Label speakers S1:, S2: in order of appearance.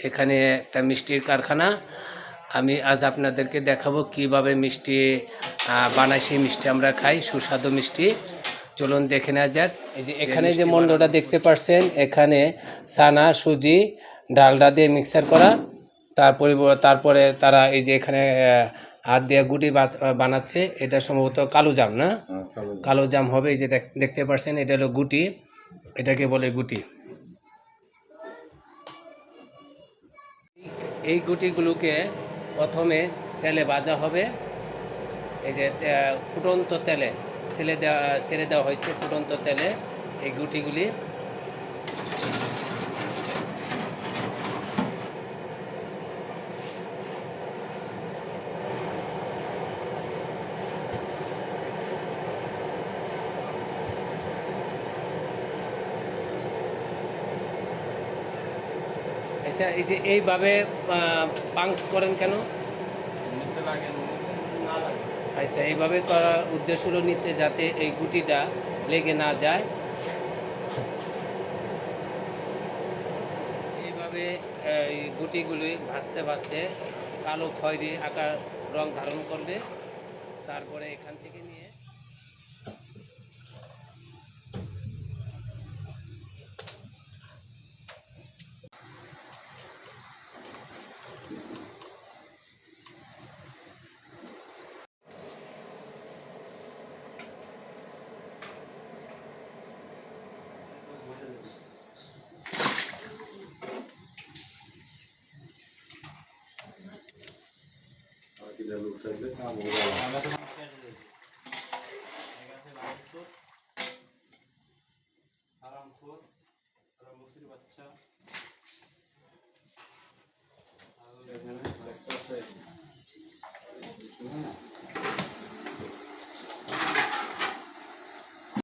S1: এখানে একটা মিষ্টির কারখানা। আমি আজ আপনাদেরকে দেখাবো কিভাবে মিষ্টি বানাই। সেই মিষ্টি আমরা খাই, সুস্বাদু মিষ্টি। চলুন দেখে নেওয়া যাক। এই যে এখানে যে মণ্ডটা দেখতে পাচ্ছেন, এখানে ছানা, সুজি, ডালডা দিয়ে মিক্সার করা। তারপরে তারা এই যে এখানে হাত দিয়ে গুটি বানাচ্ছে। এটা সম্ভবত কালো জাম, না? কালো জাম হবে। এই যে দেখতে পাচ্ছেন, এটা হলো গুটি, এটাকে বলে গুটি। এই গুটিগুলোকে প্রথমে তেলে ভাজা হবে। এই যে ফুটন্ত তেলে ছেড়ে দেওয়া হয়েছে, ফুটন্ত তেলে এই গুটিগুলি। আচ্ছা, এই যে এইভাবে পাংস করেন কেন? আচ্ছা, এইভাবে করার উদ্দেশ্য হলো নিচে যাতে এই গুটিটা লেগে না যায়। এইভাবে এই গুটিগুলি ভাজতে ভাজতে কালো খয়েরি আকার রং ধারণ করবে। তারপরে এখান থেকে নিয়ে
S2: Tidak lupa itu kamu.